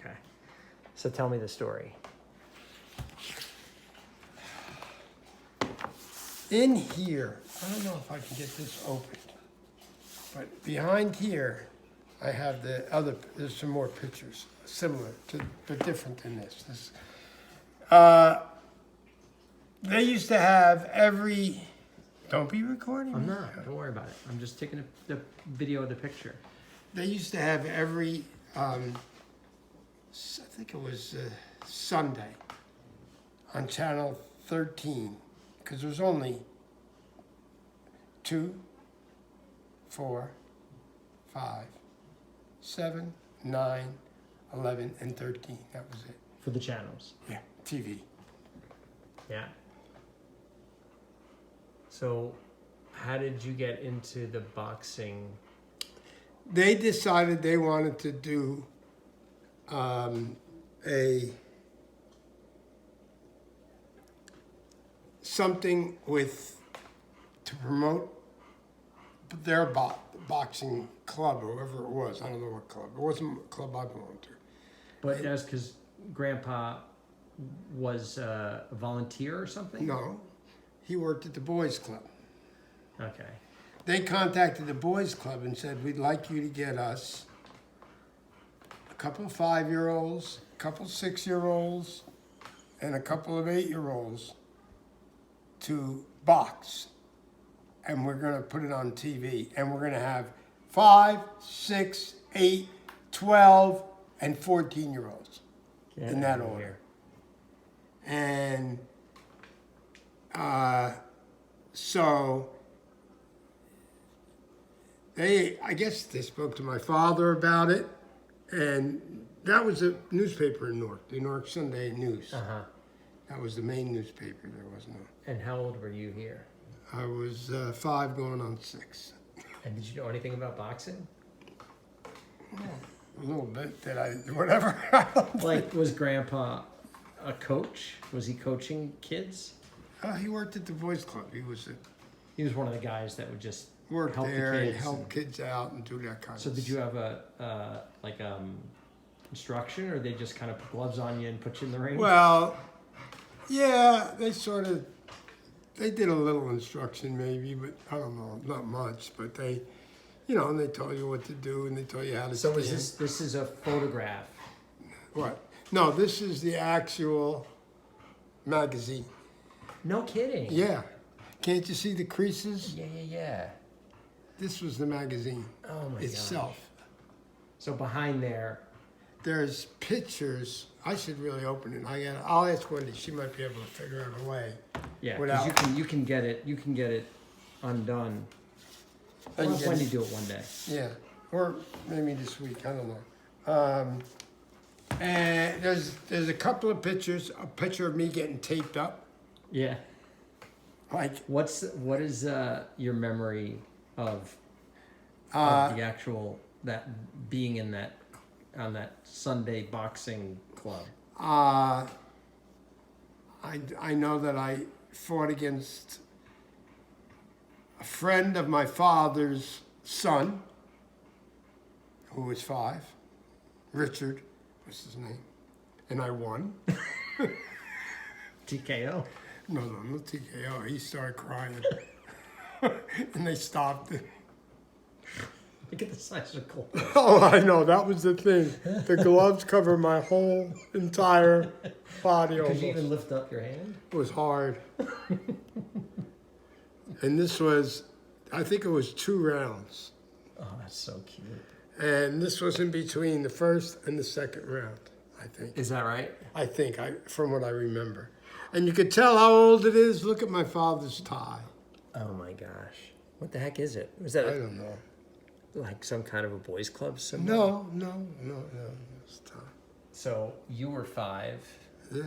Okay. So tell me the story. In here, I don't know if I can get this opened, but behind here, I have there's some more pictures, similar to, but different than this. They used to have don't be recording. I'm not. Don't worry about it. I'm just taking the video of the picture. They used to have every, I think it was Sunday on channel 13, because there was only 2, 4, 5, 7, 9, 11, and 13. That was it. For the channels. Yeah, TV. Yeah. So, how did you get into the boxing? They decided they wanted to do something to promote their boxing club, or whoever it was. I don't know what club. It wasn't a club I belonged to. But that's because Grandpa was a volunteer or something? No, he worked at the boys club. Okay. They contacted the boys club and said, we'd like you to get us a couple of 5-year-olds, a couple of 6-year-olds, and a couple of 8-year-olds to box. And we're going to put it on TV. And we're going to have 5, 6, 8, 12, and 14-year-olds in that order. And so I guess they spoke to my father about it, and that was a newspaper in Newark, the Newark Sunday News. Uh-huh. That was the main newspaper. There was no. And how old were you here? I was 5 going on 6. And did you know anything about boxing? A little bit, whatever. Like, was Grandpa a coach? Was he coaching kids? He worked at the boys club. He was one of the guys that would just work help there the and kids help kids out and do that kind of So stuff. did you have a instruction, or they just kind of put gloves on you and put you in the ring? Well, yeah, they did a little instruction maybe, but I don't know, not much. But they, and they told you what to do and they told you how to So stand. this is a photograph? What? No, this is the actual magazine. No kidding. Yeah. Can't you see the creases? Yeah. This was the magazine Oh my itself. gosh. So behind there. There's pictures. I should really open it. I'll ask Wendy. She might be able to figure out a way. Yeah, Without- because you can get it undone. I'll have Wendy do it one day. Yeah, or maybe this week. I don't know. And there's a couple of pictures. A picture of me getting taped up. Yeah. Like What is your memory of the actual that being in that on that Sunday boxing club? I know that I fought against a friend of my father's son, who was 5. Richard was his name, and I won. TKO. No, TKO. He started crying, and they stopped it. Look at the size of the goal. Oh, I know. That was the thing. The gloves cover my whole entire body. Could Almost. you even lift up your hand? It was hard. And this was, I think it was 2 rounds. Oh, that's so cute. And this was in between the first and the second round, I think. Is that right? I think, from what I remember. And you could tell how old it is. Look at my father's tie. Oh my gosh. What the heck is it? Was I that don't know. like some kind of a boys club symbol? No. It's tie. So you were 5. Yeah.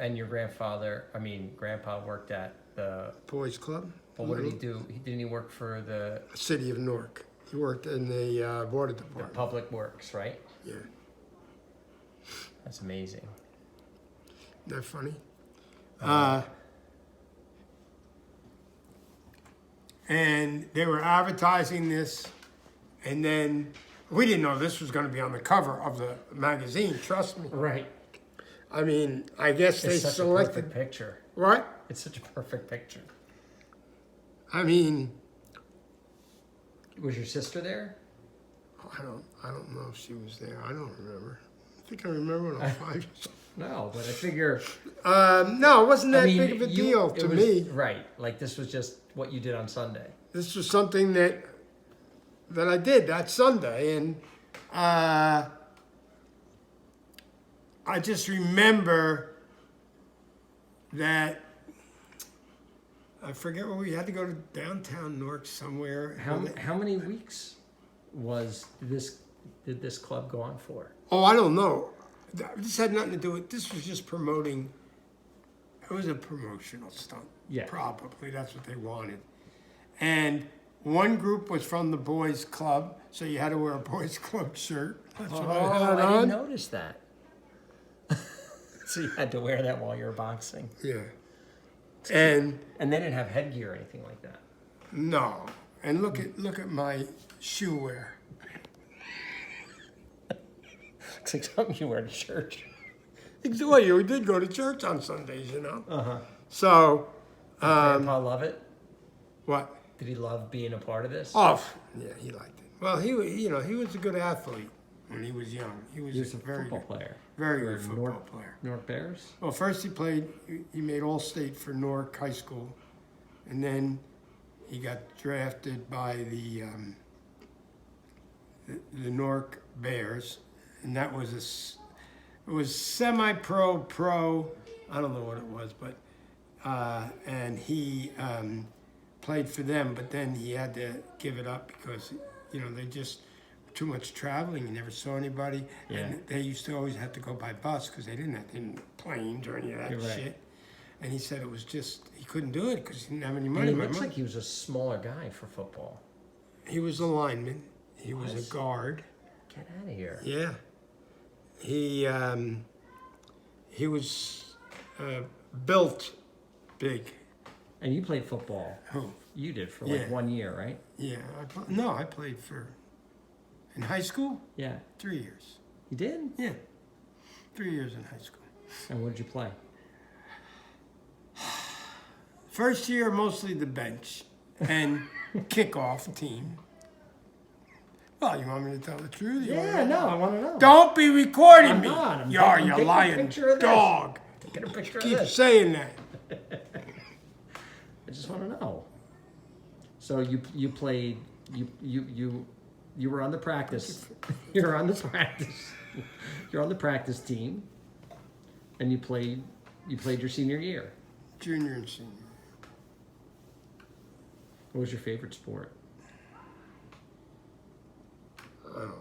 And your grandpa worked at the. Boys Club. But what did he do? Didn't he work for the City of Newark. He worked in the water department. Public Works, right? Yeah. That's amazing. Isn't that funny? And they were advertising this, and then We didn't know this was going to be on the cover of the magazine. Trust me. Right. I mean, I guess they It's such a selected perfect picture. what? It's such a perfect picture. I mean, Was your sister there? I don't know if she was there. I don't remember. I think I remember when I was 5 years old. No, but I figure. No, it wasn't that I mean, big of a deal it to was- me. Right. Like this was just what you did on Sunday. This was something that I did that Sunday, and I just remember that I forget where we had to go to downtown Newark somewhere. How many weeks did this club go on for? Oh, I don't know. This had nothing to do with. This was just promoting. It was a promotional stunt. Yeah. Probably that's what they wanted. And one group was from the boys' club, so you had to wear a boys' club shirt. That's what I had I on. didn't notice that. So you had to wear that while you were boxing, Yeah. And and they didn't have headgear or anything like that. no. And look at my shoe wear. Looks like something you wear to church. Well, you did go to church on Sundays, you know. Uh-huh. So, Grandpa love it? what? Did he love being a part of this? Oh, yeah, he liked it. Well, he was a good athlete when he was young. He was He was a very football good, player. very For good football player. Newark Bears? Well, first he made All-State for Newark High School, and then he got drafted by the Newark Bears, and that was it was semi-pro, pro. I don't know what it was, but and he played for them, but then he had to give it up because they just too much traveling. You never saw anybody. Yeah. And they used to always have to go by bus because they didn't have planes or any of that You're right. shit. And he said it was just he couldn't do it because he didn't have any money. And he looks like he was a smaller guy for football. He was a lineman. He was a guard. Get out of here. Yeah. He was built big. And you played football. Who? You did for Yeah. 1 year, right? Yeah. I played in high school. Yeah. 3 years. You did? Yeah. 3 years in high school. And what did you play? First year, mostly the bench and kickoff team. Well, you want me to tell the truth? You wanna- I want to know. Don't be recording I'm me. not. I'm You taking a lying picture of this. dog. Taking a picture Keep of this. saying that. I just want to know. So you played you were on the practice. You're on the practice. You're on the practice team, and you played your senior year. Junior and senior. What was your favorite sport? I don't know.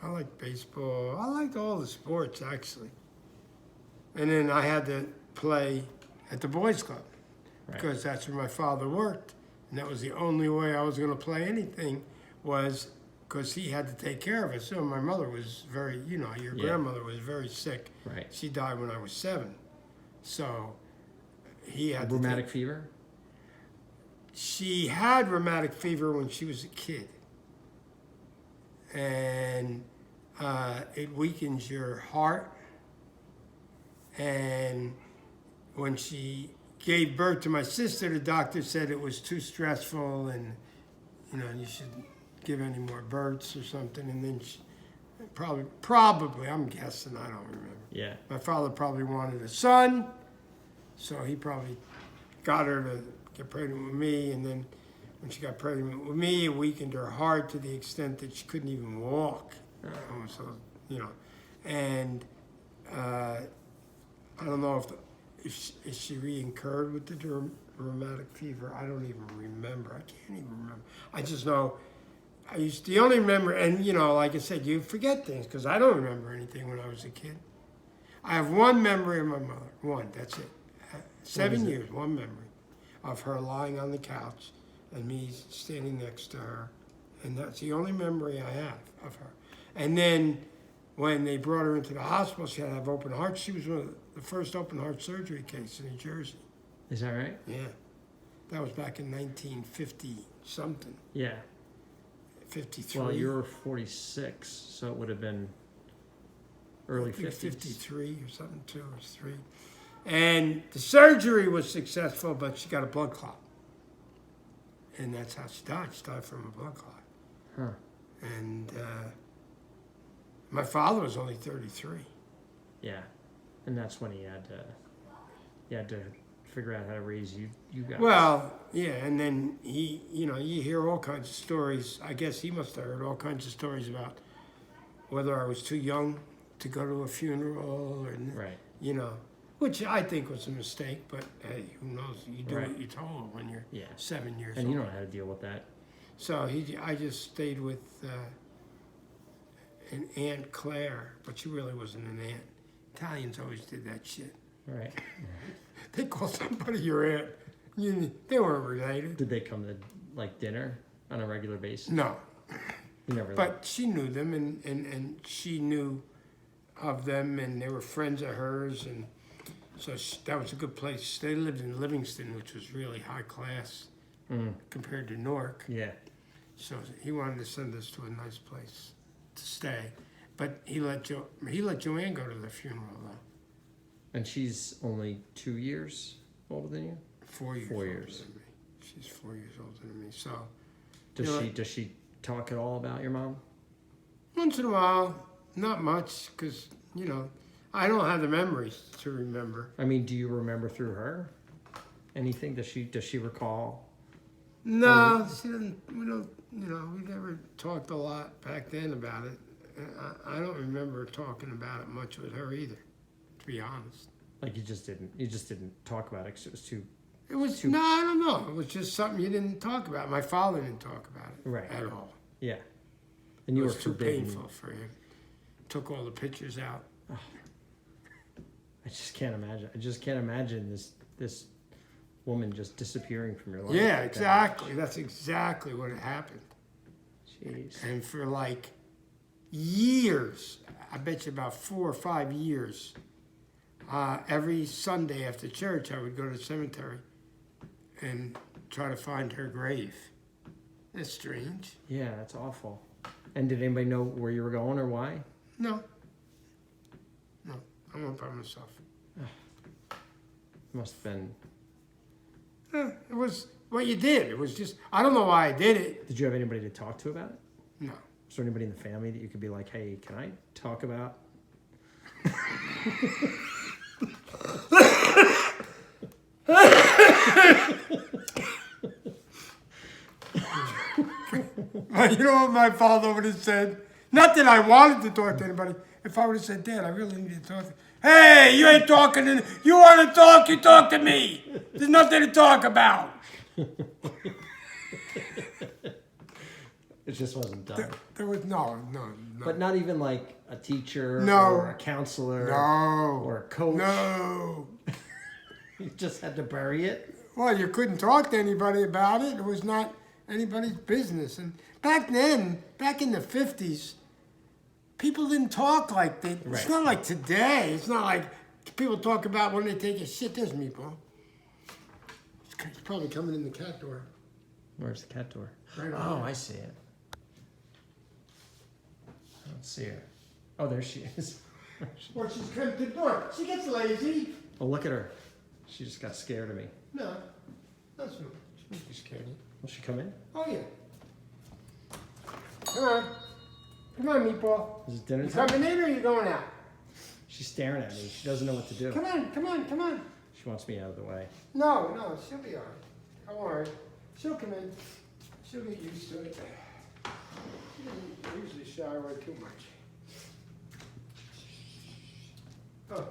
I like baseball. I liked all the sports, actually. And then I had to play at the boys' club Right. because that's where my father worked. And that was the only way I was going to play anything was because he had to take care of us. So my mother was very, your Yeah. grandmother was very sick. Right. She died when I was 7. So he had Rheumatic fever? She had rheumatic fever when she was a kid. And it weakens your heart. And when she gave birth to my sister, the doctor said it was too stressful and, you should give any more births or something. And then she probably, I'm guessing, I don't remember. Yeah. My father probably wanted a son, so he probably got her to get pregnant with me. And then when she got pregnant with me, it weakened her heart to the extent that she couldn't even walk. And I don't know if she re-incurred with the rheumatic fever. I don't even remember. I can't even remember. I just know I used to only remember, and like I said, you forget things because I don't remember anything when I was a kid. I have one memory of my mother. One, that's it. 7 years, one memory of her lying on the couch and me standing next to her. And that's the only memory I have of her. And then when they brought her into the hospital, she had to have open heart. She was one of the first open heart surgery case in New Jersey. Is that right? Yeah. That was back in 1950 something. Yeah. 53. Well, you're 46, so it would have been early I think 50s. 53 or something, 2 or 3. And the surgery was successful, but she got a blood clot. And that's how she died. She died from a blood clot. Huh. And my father was only 33. Yeah, and that's when he had to figure out how to raise you guys. Well, yeah, and then he, you hear all kinds of stories. I guess he must have heard all kinds of stories about whether I was too young to go to a funeral, and right. which I think was a mistake. But hey, who knows? You do Right. what you're told when you're 7 years And old. you don't know how to deal with that. So I just stayed with an Aunt Claire, but she really wasn't an aunt. Italians always did that shit. Right. They call somebody your aunt. They weren't related. Did they come to like dinner on a regular basis? No. You never. But she knew them, and she knew of them, and they were friends of hers, and so that was a good place. They lived in Livingston, which was really high class compared to Newark. Yeah. So he wanted to send us to a nice place to stay, but he let Joanne go to the funeral though. And she's only 2 years older than you. 4 years. 4 older years. than me. She's 4 years older than me. So Does she talk at all about your mom? once in a while, not much, because I don't have the memories to remember. I mean, do you remember through her anything? Does she recall? No, she didn't. We don't. We never talked a lot back then about it. I don't remember talking about it much with her either, to be honest. Like you just didn't talk about it 'cause it was too. It was no, I don't know. It was just something you didn't talk about. My father didn't talk about it Right. at all. Yeah. And you It were was too forbidden. painful for him. Took all the pictures out. I just can't imagine this woman just disappearing from your life. Yeah, like that. exactly. That's exactly what had happened. Jeez. And for like years, I bet you about 4 or 5 years, every Sunday after church, I would go to the cemetery and try to find her grave. That's strange. Yeah, that's awful. And did anybody know where you were going or why? No, I went by myself. Must have been. It was what you did. It was just, I don't know why I did it. Did you have anybody to talk to about it? No. Was there anybody in the family that you could be like, hey, can I talk about? You know what my father would have said? Not that I wanted to talk to anybody. If I would have said, Dad, I really need to talk to you. Hey, you ain't talking to you want to talk, you talk to me. There's nothing to talk about. It just wasn't done. There was no. But not even like a teacher No. or a counselor No. or a coach. No. You just had to bury it. Well, you couldn't talk to anybody about it. It was not anybody's business. And back then, back in the 50s, people didn't talk like that. Right. It's not like today. It's not like people talk about when they take a shit. There's meatball. It's probably coming in the cat door. Where's the cat door? Right on Oh, there. I see it. I don't see her. Oh, there she is. Or she's coming to the door. She gets lazy. Oh, look at her. She just got scared of me. No, that's no. She must be scared of you. Will she come in? Oh, yeah. Come on. Come on, meatball. Is it dinner You time? coming in or you going out? She's staring at me. She doesn't know what to do. Come on. She wants me out of the way. No, she'll be all right. Don't worry. She'll come in. She'll get used to it. She doesn't usually shower too much. Oh.